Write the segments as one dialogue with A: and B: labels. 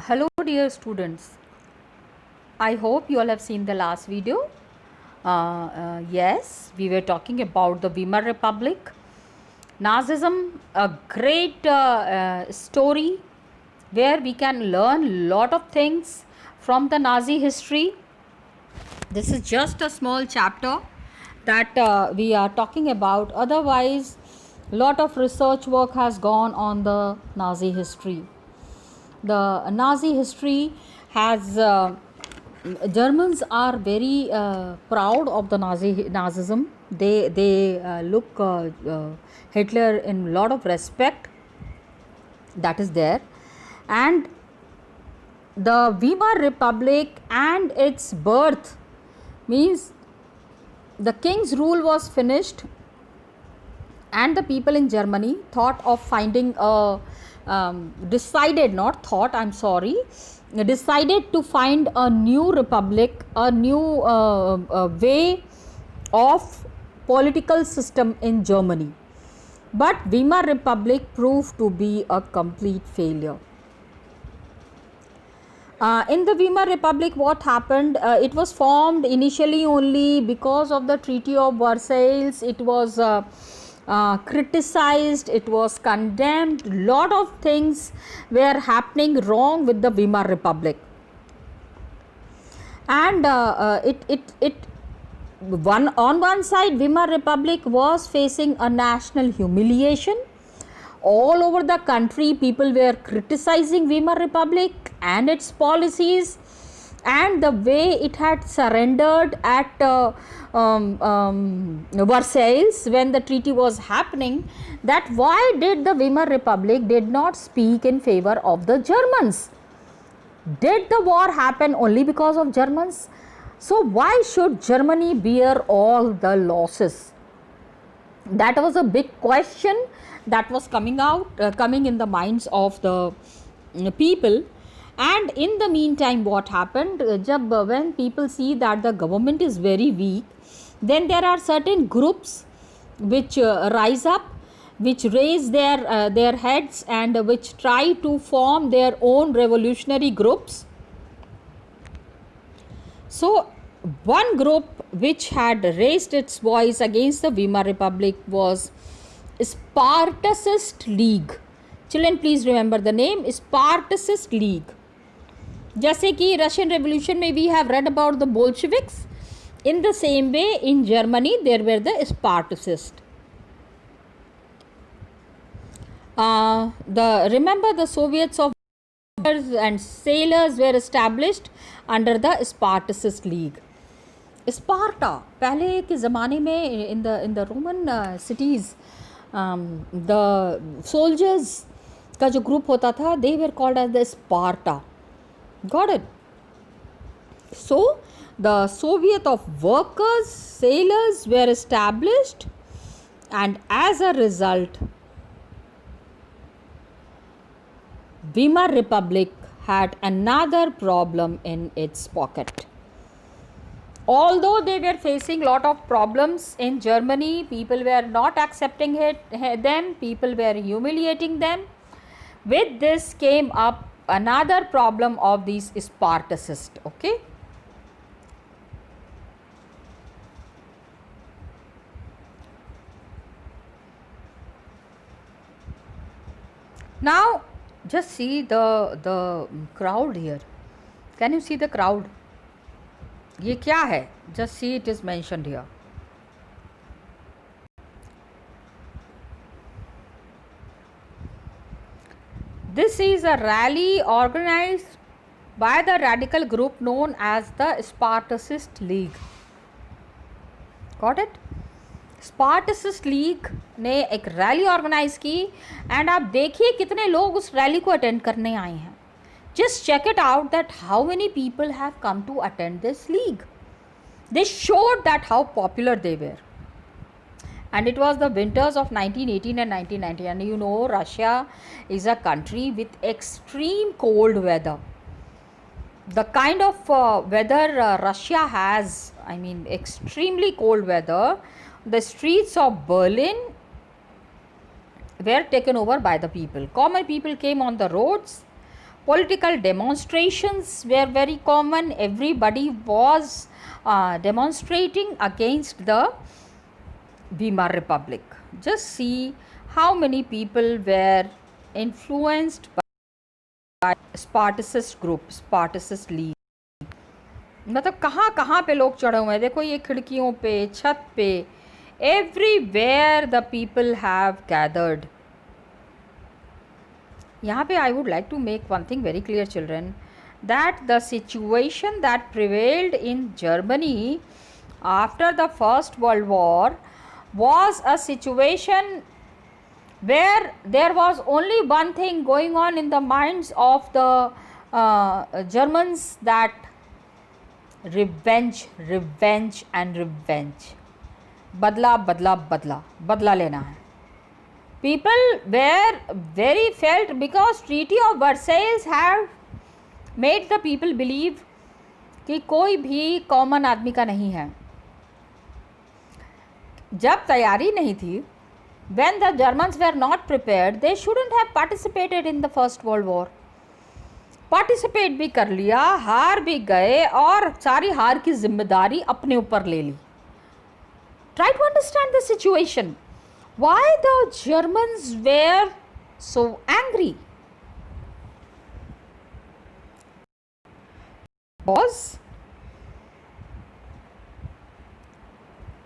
A: Hello dear students, I hope you all have seen the last video. Yes, we were talking about the Weimar Republic. Nazism, a great story where we can learn lot of things from the Nazi history. This is just a small chapter that we are talking about. Otherwise, lot of research work has gone on the Nazi history. The Nazi history has Germans are very proud of the Nazism. They look Hitler in lot of respect. That is there, and the Weimar Republic and its birth means the king's rule was finished, and the people in Germany thought of finding a decided to find a new republic, a new way of political system in Germany. But Weimar Republic proved to be a complete failure. In the Weimar Republic, what happened? It was formed initially only because of the Treaty of Versailles. It was criticized, it was condemned. Lot of things were happening wrong with the Weimar Republic, and on one side, Weimar Republic was facing a national humiliation. All over the country, people were criticizing Weimar Republic and its policies and the way it had surrendered at Versailles when the treaty was happening. That why did the Weimar Republic did not speak in favor of the Germans? Did the war happen only because of Germans? So why should Germany bear all the losses? That was a big question that was coming in the minds of the people. And in the meantime, what happened? When people see that the government is very weak, then there are certain groups which rise up, which raise their heads and which try to form their own revolutionary groups. So one group which had raised its voice against the Weimar Republic was Spartacist League. Children, please remember the name Spartacist League. जैसे कि Russian revolution में we have read about the Bolsheviks, in the same way in Germany there were the Spartacist. Remember the Soviets of and sailors were established under the Spartacist League. Sparta पहले के ज़माने में in the Roman cities, the soldiers का जो group होता था, they were called as the Sparta. Got it? So the Soviet of workers, sailors were established, and as a result, Weimar Republic had another problem in its pocket. Although they were facing lot of problems in Germany, people were not accepting them, people were humiliating them. With this came up another problem of these Spartacists. Okay. Now just see the crowd here. Can you see the crowd? ये क्या है? Just see, it is mentioned here. This is a rally organized by the radical group known as the Spartacist League. Got it? Spartacist League ने एक rally organise की, and आप देखिए कितने लोग उस रैली को अटेंड करने आए हैं. Just check it out that how many people have come to attend this league. They showed that how popular they were. And it was the winters of 1918 and 1919. And you know, Russia is a country with extreme cold weather. The kind of weather Russia has, I mean, extremely cold weather. The streets of Berlin were taken over by the people. Common people came on the roads Political demonstrations were very common. Everybody was demonstrating against the Weimar Republic. Just see how many people were influenced by Spartacist group, Spartacist league. मतलब कहाँ कहाँ पे लोग चढ़े हुए हैं, देखो ये खिड़कियों पे, छत पे, everywhere the people have gathered. यहाँ पे I would like to make one thing very clear, children, that the situation that prevailed in Germany after the First World War was a situation where there was only one thing going on in the minds of the Germans, that revenge, revenge and revenge. बदला बदला बदला, बदला लेना है. People were very felt because Treaty of Versailles have made the people believe कि कोई भी common आदमी का नहीं है. जब तैयारी नहीं थी, when the Germans were not prepared, they shouldn't have participated in the First World War. Participate भी कर लिया, हार भी गए और सारी हार की जिम्मेदारी अपने ऊपर ले ली. Try to understand the situation. Why the Germans were so angry? Because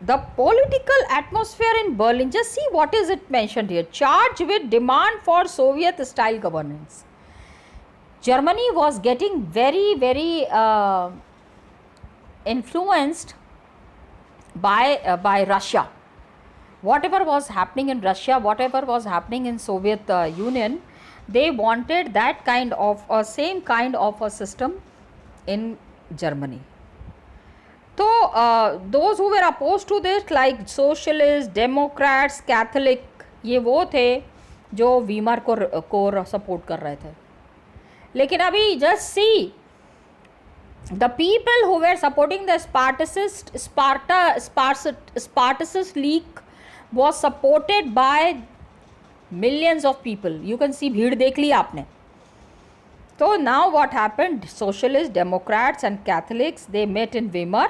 A: the political atmosphere in Berlin, just see what is it mentioned here, charged with demand for Soviet style governance. Germany was getting very influenced by Russia. Whatever was happening in Russia, whatever was happening in Soviet Union, they wanted that kind of same kind of a system in Germany. So those who were opposed to this, like socialists, Democrats, Catholic, ये वो थे जो Weimar को support कर रहे थे. लेकिन अभी just see, the people who were supporting the Spartacist League was supported by millions of people. You can see, भीड़ देख ली आपने. So now what happened? Socialists, Democrats and Catholics, they met in Weimar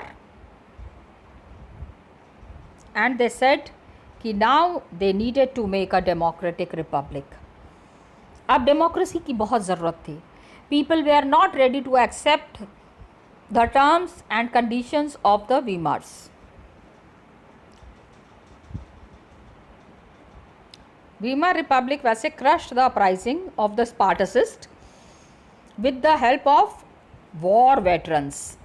A: and they said कि now they needed to make a democratic republic. अब democracy की बहुत ज़रूरत थी. People were not ready to accept the terms and conditions of the Weimars. Weimar Republic वैसे crushed the uprising of the Spartacists with the help of war veterans.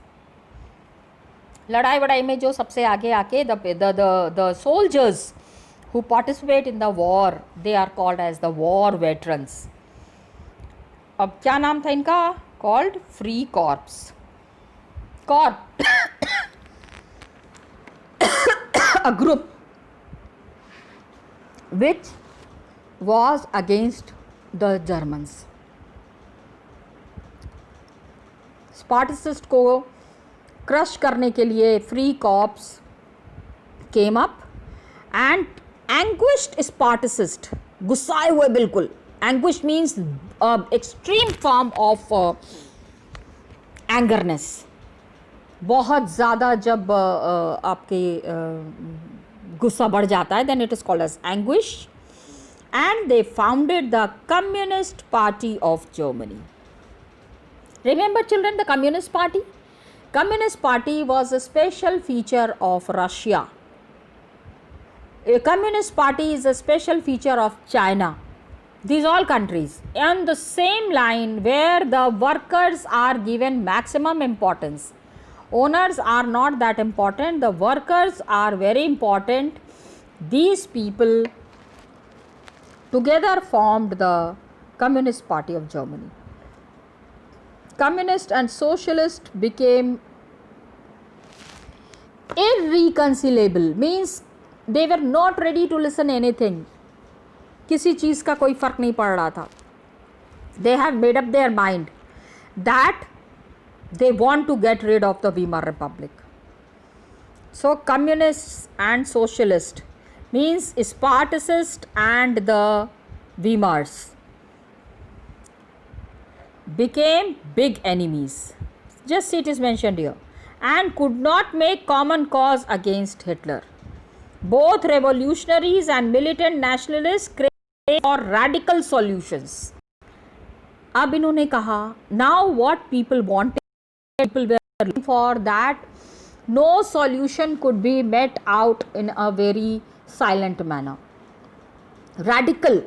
A: लड़ाई वड़ाई में जो सबसे आगे आके the soldiers who participate in the war, they are called as the war veterans. अब क्या नाम था इनका? Called Free Corps. Corps a group which was against the Germans. Spartacist को क्रश करने के लिए free corps came up and anguished Spartacist, गुस्साए हुए बिल्कुल. Anguish means extreme form of angerness. बहुत ज़्यादा जब आपके गुस्सा बढ़ जाता है, then it is called as anguish. And they founded the communist party of Germany. Remember children, the Communist Party? Communist Party was a special feature of Russia. A Communist Party is a special feature of China. These all countries. On the same line where the workers are given maximum importance. Owners are not that important. The workers are very important. These people together formed the Communist Party of Germany. Communist and socialist became irreconcilable, means they were not ready to listen anything. किसी चीज़ का कोई फ़र्क नहीं पड़ रहा था. They have made up their mind that they want to get rid of the Weimar Republic. So communists and socialist means Spartacist and the Weimars. became big enemies. Just see, it is mentioned here, and could not make common cause against Hitler. Both revolutionaries and militant nationalists craved for radical solutions. अब इन्होंने कहा, now what people wanted, people were looking for, that no solution could be met out in a very silent manner. Radical,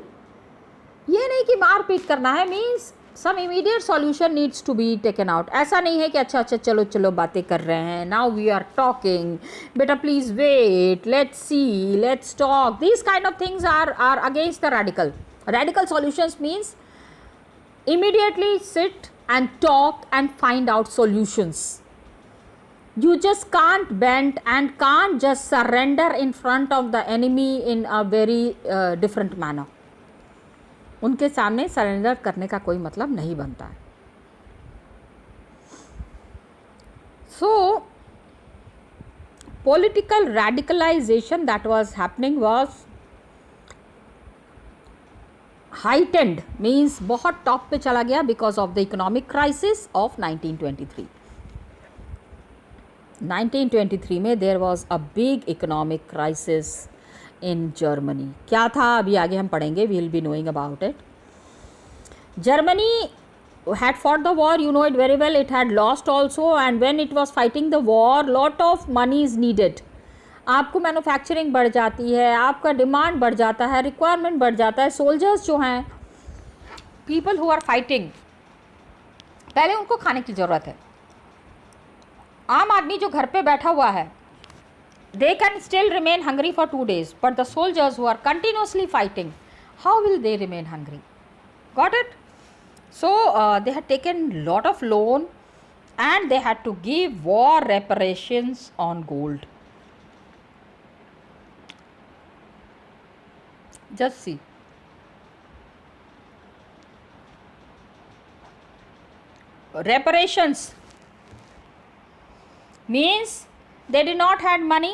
A: ये नहीं कि मार पीट करना है, means some immediate solution needs to be taken out. ऐसा नहीं है कि अच्छा अच्छा चलो चलो बातें कर रहे हैं, नाउ वी आर टॉकिंग, बेटा please wait, let's see, let's talk. These kind of things are against the radical. Radical solutions means immediately sit and talk and find out solutions. You just can't bend and can't just surrender in front of the enemy in a very different manner. उनके सामने surrender करने का कोई मतलब नहीं बनता है. So political radicalization that was happening was heightened, means बहुत टॉप पे चला गया because of the economic crisis of 1923. 1923 में there was a big economic crisis in Germany. क्या था अभी आगे हम पढ़ेंगे, we will be knowing about it. Germany had fought the war, you know it very well. It had lost also, and when it was fighting the war, lot of money is needed. आपको manufacturing बढ़ जाती है, आपका demand बढ़ जाता है, requirement बढ़ जाता है. सोल्जर्स जो हैं, पीपल हु आर फाइटिंग, पहले उनको खाने की ज़रूरत है. आम आदमी जो घर पे बैठा हुआ है, they can still remain hungry for 2 days, but the soldiers who are continuously fighting, how will they remain hungry? Got it? So they had taken lot of loan and they had to give war reparations on gold. Just see. Reparations means they did not had money.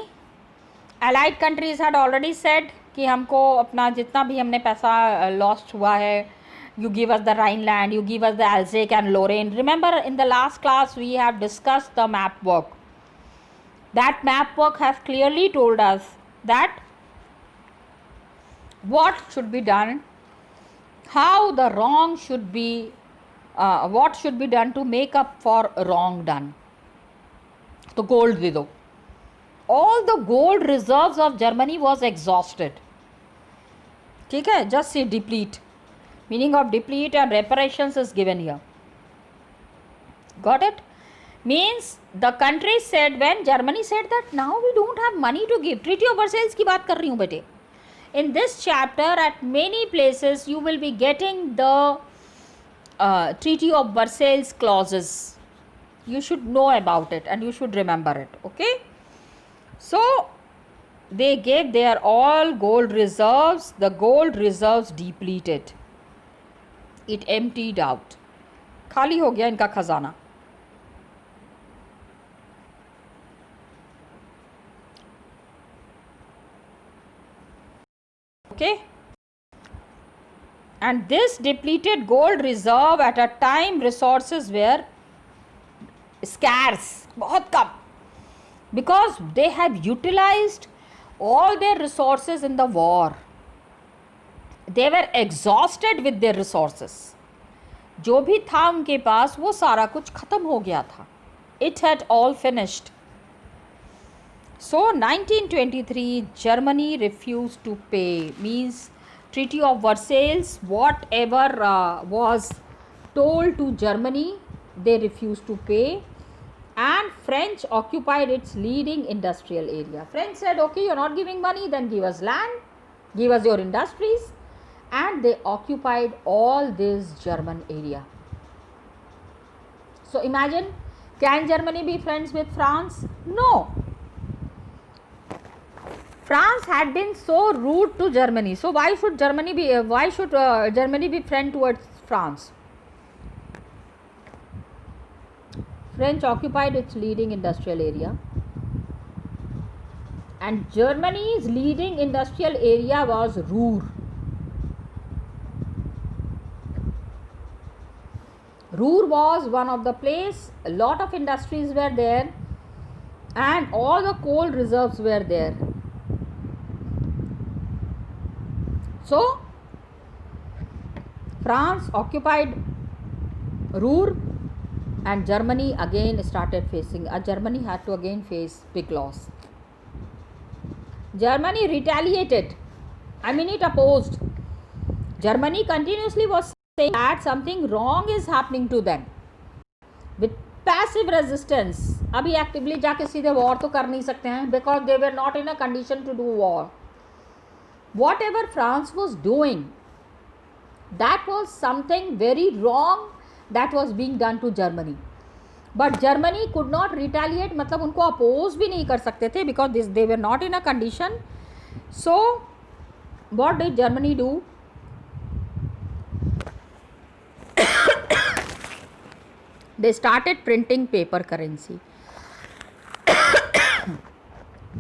A: Allied countries had already said कि हमको अपना जितना भी हमने पैसा lost हुआ है, you give us the Rhineland, you give us the Alsace and Lorraine. Remember in the last class we have discussed the map work. That map work has clearly told us that what should be done, how the wrong should be, what should be done to make up for wrong done. तो gold दे दो. All the gold reserves of Germany was exhausted. ठीक है, just see deplete. Meaning of deplete and reparations is given here. Got it? Means the country said, when Germany said that now we don't have money to give. Treaty of Versailles की बात कर रही हूँ बेटे. In this chapter, at many places, you will be getting the Treaty of Versailles clauses. You should know about it and you should remember it. Okay? So, they gave their all gold reserves. The gold reserves depleted. It emptied out. खाली हो गया इनका खजाना. Okay, and this depleted gold reserve at a time resources were scarce, बहुत कम, because they have utilized all their resources in the war. They were exhausted with their resources. जो भी था उनके पास वो सारा कुछ खत्म हो गया था. It had all finished. So 1923 Germany refused to pay, means Treaty of Versailles, whatever was told to Germany, they refused to pay, and French occupied its leading industrial area. French said, okay, you're not giving money, then give us land, give us your industries, and they occupied all this German area. So imagine, can Germany be friends with France? No. France had been so rude to Germany. So why should Germany be friend towards France? French occupied its leading industrial area, and Germany's leading industrial area was Ruhr. Ruhr was one of the place, a lot of industries were there, and all the coal reserves were there. So France occupied Ruhr, and Germany again started facing, Germany had to again face big loss. Germany retaliated, it opposed. Germany continuously was saying that something wrong is happening to them. With passive resistance, अभी actively जाके सीधे war तो कर नहीं सकते हैं, because they were not in a condition to do war. Whatever France was doing, that was something very wrong that was being done to Germany. But Germany could not retaliate, मतलब उनको oppose भी नहीं कर सकते थे, because they were not in a condition. So what did Germany do? They started printing paper currency.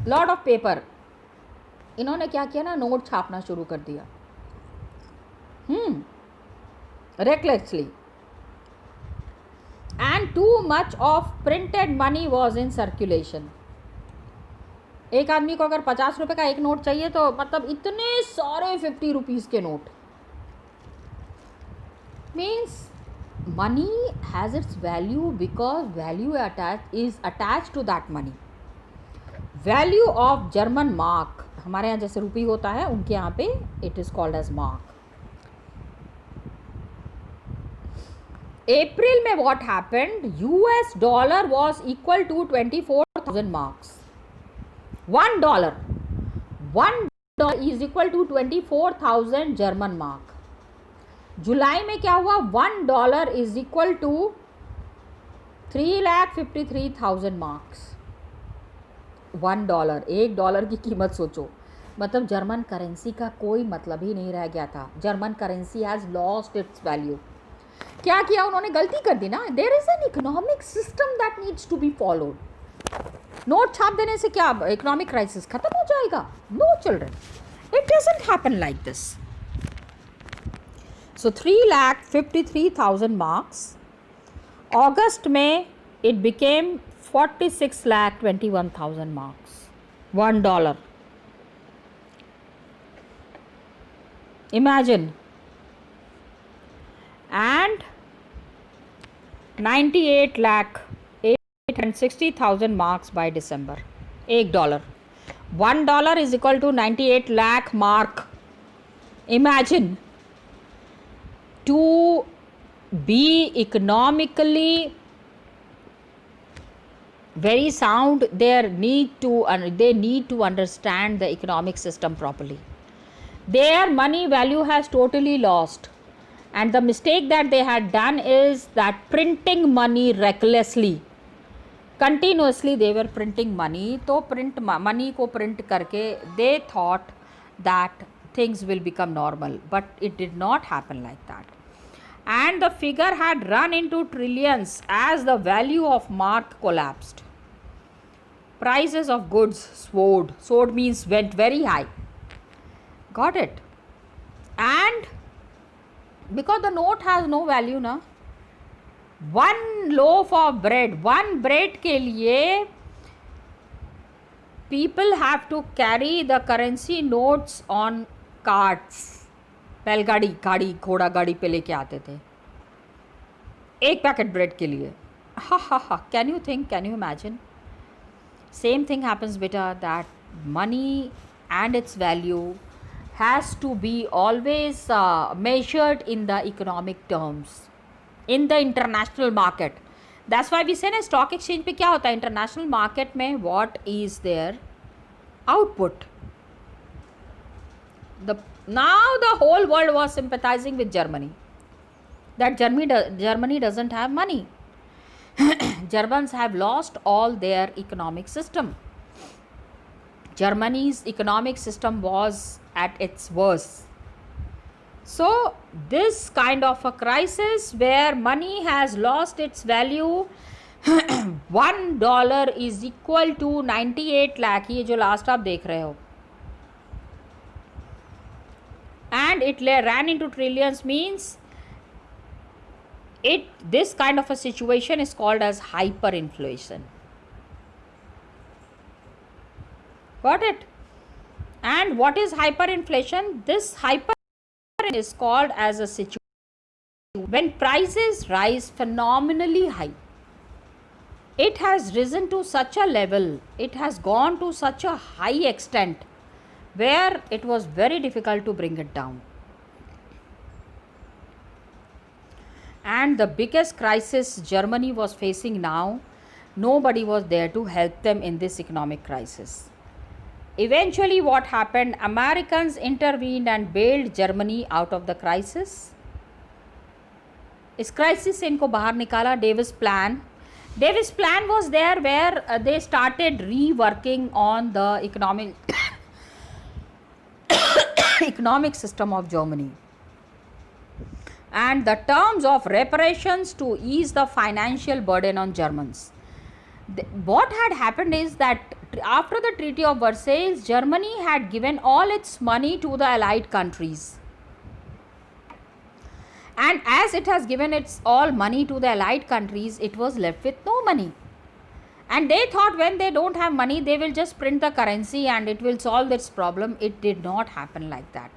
A: Lot of paper. इन्होंने क्या किया ना, नोट छापना शुरू कर दिया, recklessly, and too much of printed money was in circulation. एक आदमी को अगर 50 रुपए का एक नोट चाहिए तो मतलब इतने सारे 50 रुपीस के note. Means money has its value because value is attached to that money. Value of German mark, हमारे यहाँ जैसे रुपी होता है, उनके यहाँ पे it is called as mark. April में what happened? US dollar was equal to 24,000 marks. $1 is equal to 24,000 German mark. जुलाई में क्या हुआ? $1 is equal to 3,53,000 marks. $1, $1 की कीमत सोचो, मतलब जर्मन करेंसी का कोई मतलब ही नहीं रह गया था. German currency has lost its value. क्या किया उन्होंने? गलती कर दी ना. There is an economic system that needs to be followed. Note छाप देने से क्या इकोनॉमिक क्राइसिस खत्म हो जाएगा? No children, it doesn't happen like this. So 3,53,000 marks. अगस्त में it became 46,21,000 marks. $1. Imagine. And 98,860,000 marks by December. $1. $1 is equal to 98 lakh mark. Imagine. To be economically very sound, they need to understand the economic system properly. Their money value has totally lost, and the mistake that they had done is that printing money recklessly. Continuously they were printing money. तो money को print करके they thought that things will become normal, but it did not happen like that. And the figure had run into trillions as the value of mark collapsed. Prices of goods soared. Soared means went very high. Got it? And because the note has no value na, one loaf of bread, one bread के लिए people have to carry the currency notes on carts. बैलगाड़ी, गाड़ी, घोड़ा गाड़ी पे लेके आते थे एक पैकेट ब्रेड के लिए. हा हा हा. Can you think, can you imagine? Same thing happens बेटा, that money and its value has to be always measured in the economic terms in the international market. That's why we say na stock exchange पे क्या होता है international market में, what is their output. Now the whole world was sympathizing with Germany, that Germany doesn't have money. Germans have lost all their economic system. Germany's economic system was at its worst. So this kind of a crisis where money has lost its value, $1 is equal to 98 lakh, ये जो last आप देख रहे हो, and it ran into trillions, means This kind of a situation is called as hyperinflation. Got it? And what is hyperinflation? This hyperinflation is called as a situation when prices rise phenomenally high. It has risen to such a level, it has gone to such a high extent where it was very difficult to bring it down. And the biggest crisis Germany was facing now, nobody was there to help them in this economic crisis. Eventually what happened, Americans intervened and bailed Germany out of the crisis. इस crisis से इनको बाहर निकाला. Davis plan was there where they started reworking on the economic system of Germany and the terms of reparations to ease the financial burden on Germans. What had happened is that after the Treaty of Versailles, Germany had given all its money to the Allied countries. And as it has given its all money to the Allied countries, it was left with no money. And they thought when they don't have money, they will just print the currency and it will solve this problem. It did not happen like that.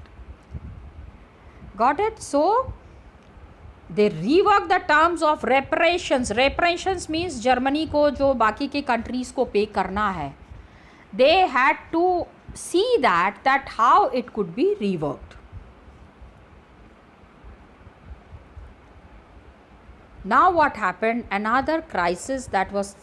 A: Got it? So, they reworked the terms of reparations. Reparations means Germany को जो बाकी के countries को pay करना है. They had to see that how it could be reworked. Now what happened? Another crisis that was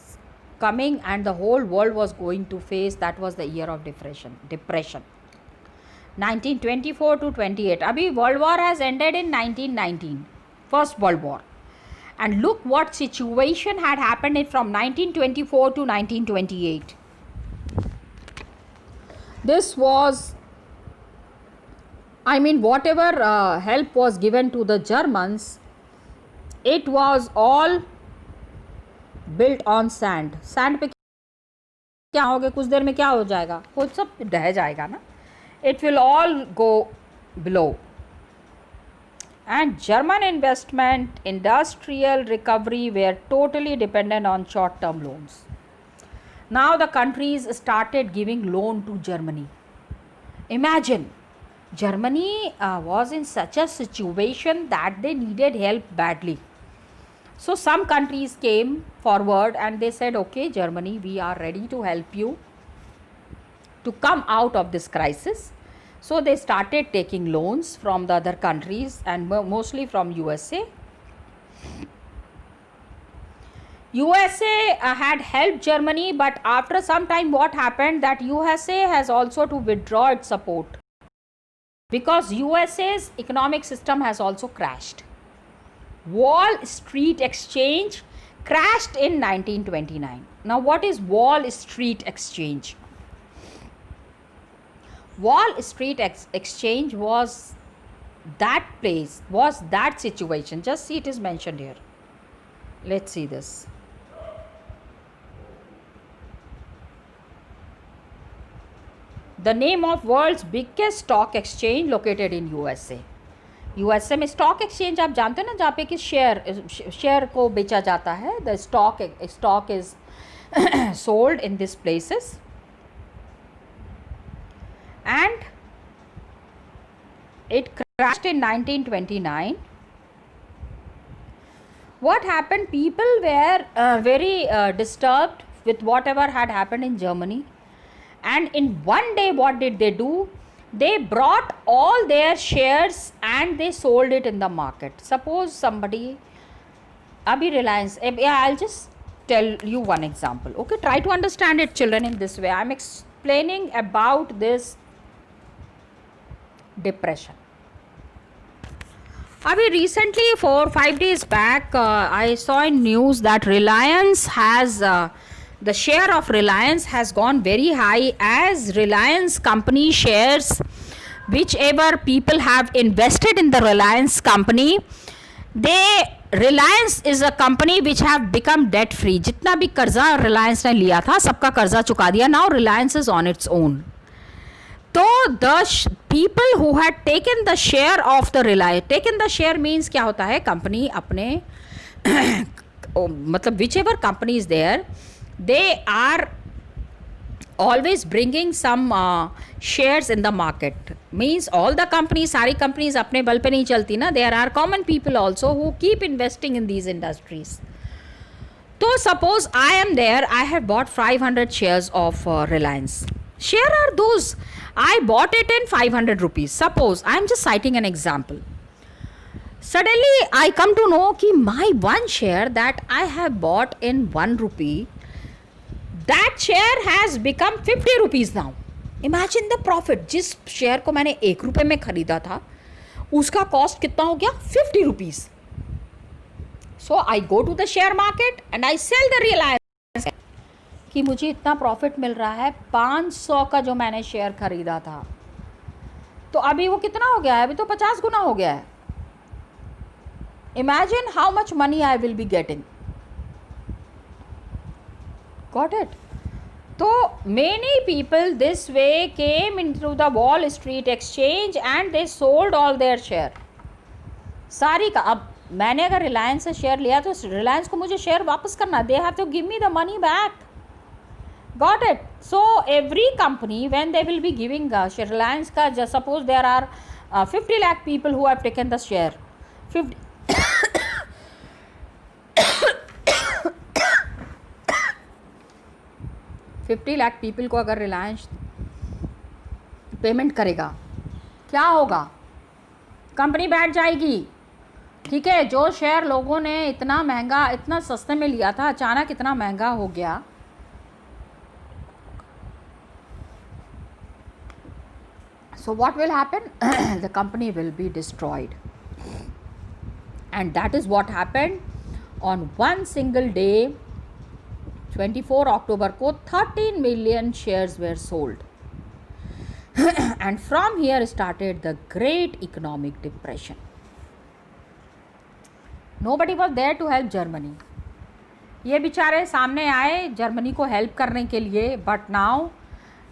A: coming and the whole world was going to face, that was the year of depression. 1924 to 28. Abhi World War has ended in 1919. First World War. And look what situation had happened from 1924 to 1928. This was, whatever help was given to the Germans, it was all built on sand. Sand पे क्या होगा, कुछ देर में क्या हो जाएगा, वो सब ढह जाएगा ना. It will all go below. And German investment, industrial recovery were totally dependent on short-term loans. Now the countries started giving loan to Germany. Imagine, Germany was in such a situation that they needed help badly. So some countries came forward and they said, okay, Germany, we are ready to help you to come out of this crisis. So they started taking loans from the other countries and mostly from USA. USA had helped Germany, but after some time what happened, that USA has also to withdraw its support because USA's economic system has also crashed. Wall Street Exchange crashed in 1929. Now what is Wall Street Exchange? Wall Street Exchange was that place, was that situation. Just see, it is mentioned here. Let's see this. The name of world's biggest stock exchange located in USA. USA में stock exchange आप जानते हैं ना, जहाँ पे कि share को बेचा जाता है. The stock is sold in this places. And it crashed in 1929. What happened? People were very disturbed with whatever had happened in Germany. And in one day, what did they do? They brought all their shares and they sold it in the market. Suppose somebody, Abhi Reliance, I'll just tell you one example. Okay, try to understand it, children, in this way. I'm explaining about this depression. Abhi recently, 4 or 5 days back, I saw in news that Reliance has, the share of Reliance has gone very high, as Reliance company shares, whichever people have invested in the Reliance company, Reliance is a company which have become debt free. जितना भी कर्जा Reliance ने लिया था, सबका कर्जा चुका दिया. Now Reliance is on its own. So the people who had taken the share of the Reliance, taken the share means क्या होता है, कंपनी अपने मतलब whichever company is there, they are always bringing some shares in the market. Means all the companies, सारी companies अपने बल पे नहीं चलती ना. There are common people also who keep investing in these industries. तो suppose I am there, I have bought 500 shares of Reliance. Share are those, I bought it in 500 rupees. Suppose I am just citing an example. Suddenly I come to know कि my one share that I have bought in 1 rupee, that share has become 50 rupees now. Imagine the profit. जिस share को मैंने 1 रुपये में खरीदा था उसका cost कितना हो गया, 50 rupees. So I go to the share market and I sell the Reliance कि मुझे इतना प्रॉफिट मिल रहा है, 500 का जो मैंने शेयर खरीदा था तो अभी वो कितना हो गया है, अभी तो 50 गुना हो गया है. Imagine how much money I will be getting. Got it? So many people this way came into the Wall Street Exchange and they sold all their share. सारी का, अब मैंने अगर रिलायंस से शेयर लिया तो रिलायंस को मुझे शेयर वापस करना, they have to give me the money back. Got it? So every company when they will be giving share, Reliance का, just suppose there are 50 lakh people who have taken the share, 50 50 lakh people को अगर Reliance payment करेगा, क्या होगा, company बैठ जाएगी. ठीक है, जो शेयर लोगों ने इतना महंगा, इतना सस्ते में लिया था, अचानक इतना महंगा हो गया. So what will happen? The company will be destroyed. And that is what happened on one single day. 24 October को 13 million shares were sold. And from here started the great economic depression. Nobody was there to help Germany. ये बेचारे सामने आए Germany को help करने के लिए, but now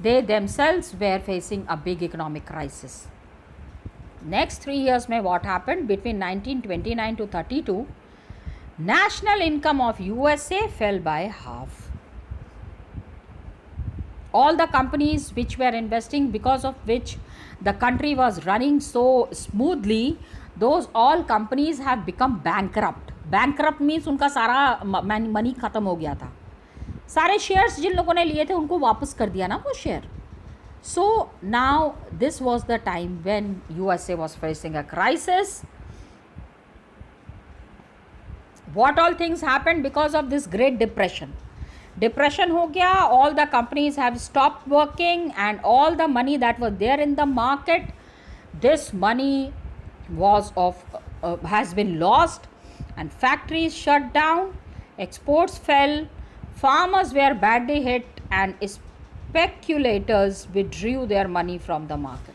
A: they themselves were facing a big economic crisis. Next 3 years में what happened between 1929 to 32, national income of USA fell by half. All the companies which were investing, because of which the country was running so smoothly, those all companies have become bankrupt. Bankrupt means उनका सारा money ख़त्म हो गया था. सारे shares जिन लोगों ने लिए थे उनको वापस कर दिया ना वो share. So now this was the time when USA was facing a crisis. What all things happened because of this Great Depression? Depression हो गया, all the companies have stopped working and all the money that was there in the market, this money was has been lost and factories shut down, exports fell, farmers were badly hit and speculators withdrew their money from the market.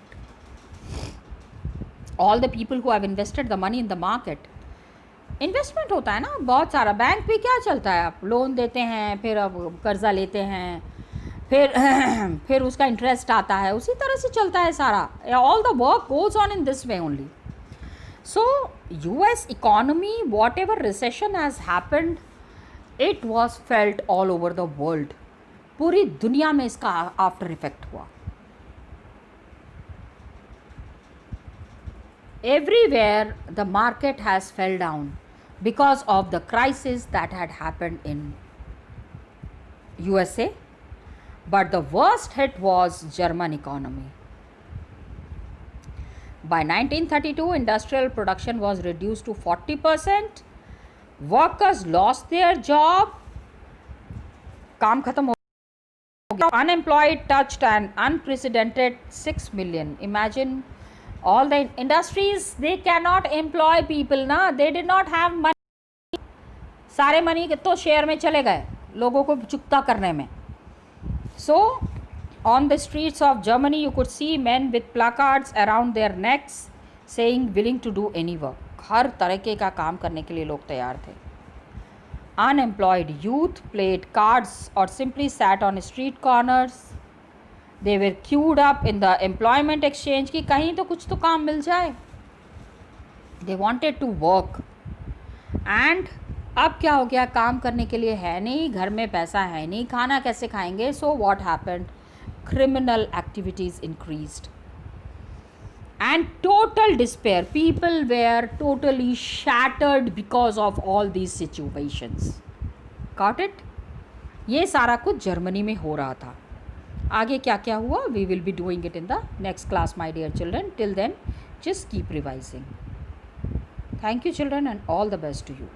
A: All the people who have invested the money in the market, investment होता है ना बहुत सारा, bank भी क्या चलता है, आप लोन देते हैं, फिर अब कर्ज़ा लेते हैं, फिर उसका इंटरेस्ट आता है, उसी तरह से चलता है सारा. All the work goes on in this way only. So US economy, what ever recession has happened, it was felt all over the world. पूरी दुनिया में इसका आफ्टर इफेक्ट हुआ. Everywhere the market has fell down because of the crisis that had happened in USA, but the worst hit was German economy. By 1932, industrial production was reduced to 40%. Workers lost their job. काम खत्म हो गया. Unemployed touched an unprecedented 6 million. Imagine. All the industries, they cannot employ people ना, they did not have money. सारे money तो share में चले गए लोगों को चुकता करने में. So on the streets of Germany you could see men with placards around their necks saying willing to do any work. हर तरीके का काम करने के लिए लोग तैयार थे. Unemployed youth played cards or simply sat on street corners. They were queued up in the employment exchange कि कहीं तो कुछ तो काम मिल जाए. They wanted to work and अब क्या हो गया, काम करने के लिए है नहीं, घर में पैसा है नहीं, खाना कैसे खाएंगे? So what happened, criminal activities increased and total despair, people were totally shattered because of all these situations. Got it? ये सारा कुछ जर्मनी में हो रहा था. आगे क्या क्या हुआ, we will be doing it in the next class, my dear children. Till then, just keep revising. Thank you children and all the best to you.